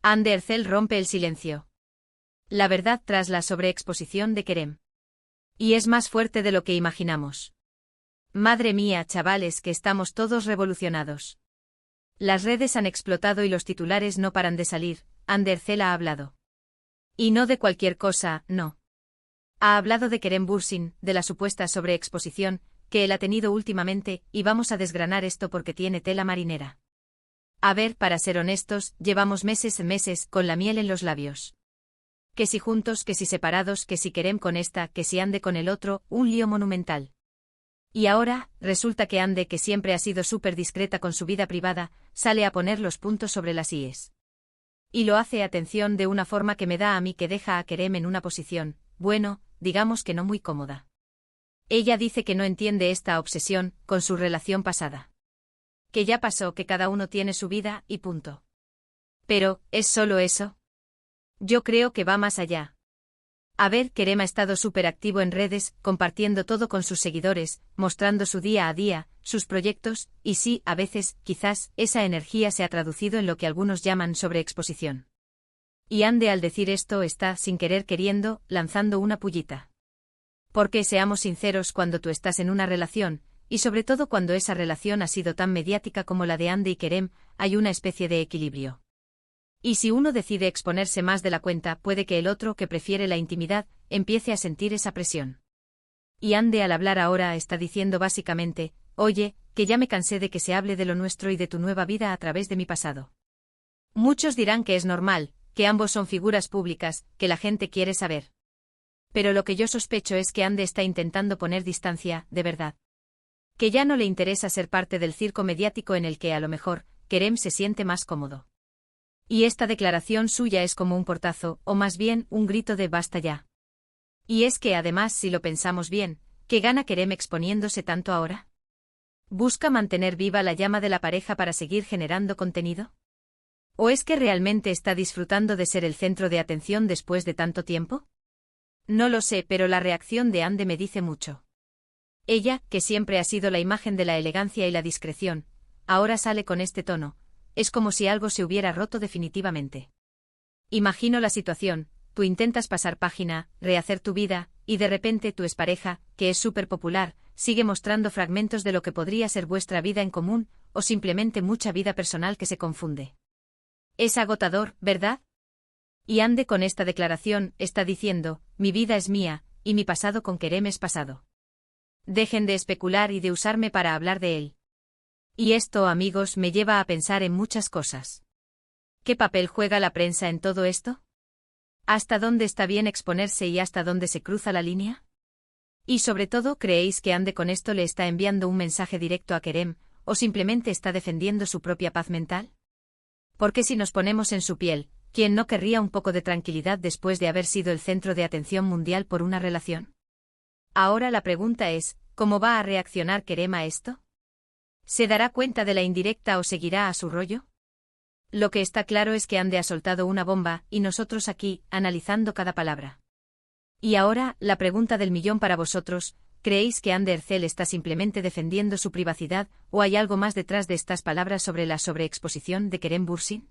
Hande Erçel rompe el silencio. La verdad tras la sobreexposición de Kerem. Y es más fuerte de lo que imaginamos. Madre mía, chavales, que estamos todos revolucionados. Las redes han explotado y los titulares no paran de salir. Hande Erçel ha hablado. Y no de cualquier cosa, no. Ha hablado de Kerem Bürsin, de la supuesta sobreexposición que él ha tenido últimamente, y vamos a desgranar esto porque tiene tela marinera. A ver, para ser honestos, llevamos meses con la miel en los labios. Que si juntos, que si separados, que si Kerem con esta, que si Hande con el otro, un lío monumental. Y ahora, resulta que Hande, que siempre ha sido súper discreta con su vida privada, sale a poner los puntos sobre las íes. Y lo hace, atención, de una forma que me da a mí que deja a Kerem en una posición, bueno, digamos que no muy cómoda. Ella dice que no entiende esta obsesión con su relación pasada. Que ya pasó, que cada uno tiene su vida y punto. Pero, ¿es solo eso? Yo creo que va más allá. A ver, Kerem ha estado súper activo en redes, compartiendo todo con sus seguidores, mostrando su día a día, sus proyectos, y sí, a veces, quizás, esa energía se ha traducido en lo que algunos llaman sobreexposición. Y Hande, al decir esto, está, sin querer queriendo, lanzando una pullita. Porque seamos sinceros, cuando tú estás en una relación, y sobre todo cuando esa relación ha sido tan mediática como la de Hande y Kerem, hay una especie de equilibrio. Y si uno decide exponerse más de la cuenta, puede que el otro, que prefiere la intimidad, empiece a sentir esa presión. Y Hande, al hablar ahora, está diciendo básicamente, oye, que ya me cansé de que se hable de lo nuestro y de tu nueva vida a través de mi pasado. Muchos dirán que es normal, que ambos son figuras públicas, que la gente quiere saber. Pero lo que yo sospecho es que Hande está intentando poner distancia, de verdad. Que ya no le interesa ser parte del circo mediático en el que, a lo mejor, Kerem se siente más cómodo. Y esta declaración suya es como un portazo, o más bien, un grito de basta ya. Y es que además, si lo pensamos bien, ¿qué gana Kerem exponiéndose tanto ahora? ¿Busca mantener viva la llama de la pareja para seguir generando contenido? ¿O es que realmente está disfrutando de ser el centro de atención después de tanto tiempo? No lo sé, pero la reacción de Hande me dice mucho. Ella, que siempre ha sido la imagen de la elegancia y la discreción, ahora sale con este tono. Es como si algo se hubiera roto definitivamente. Imagino la situación, tú intentas pasar página, rehacer tu vida, y de repente tu expareja, que es súper popular, sigue mostrando fragmentos de lo que podría ser vuestra vida en común, o simplemente mucha vida personal que se confunde. Es agotador, ¿verdad? Y Hande con esta declaración está diciendo, mi vida es mía, y mi pasado con Kerem es pasado. Dejen de especular y de usarme para hablar de él. Y esto, amigos, me lleva a pensar en muchas cosas. ¿Qué papel juega la prensa en todo esto? ¿Hasta dónde está bien exponerse y hasta dónde se cruza la línea? Y sobre todo, ¿creéis que Hande con esto le está enviando un mensaje directo a Kerem, o simplemente está defendiendo su propia paz mental? Porque si nos ponemos en su piel, ¿quién no querría un poco de tranquilidad después de haber sido el centro de atención mundial por una relación? Ahora la pregunta es, ¿cómo va a reaccionar Kerem a esto? ¿Se dará cuenta de la indirecta o seguirá a su rollo? Lo que está claro es que Hande ha soltado una bomba, y nosotros aquí, analizando cada palabra. Y ahora, la pregunta del millón para vosotros, ¿creéis que Hande Erçel está simplemente defendiendo su privacidad, o hay algo más detrás de estas palabras sobre la sobreexposición de Kerem Bürsin?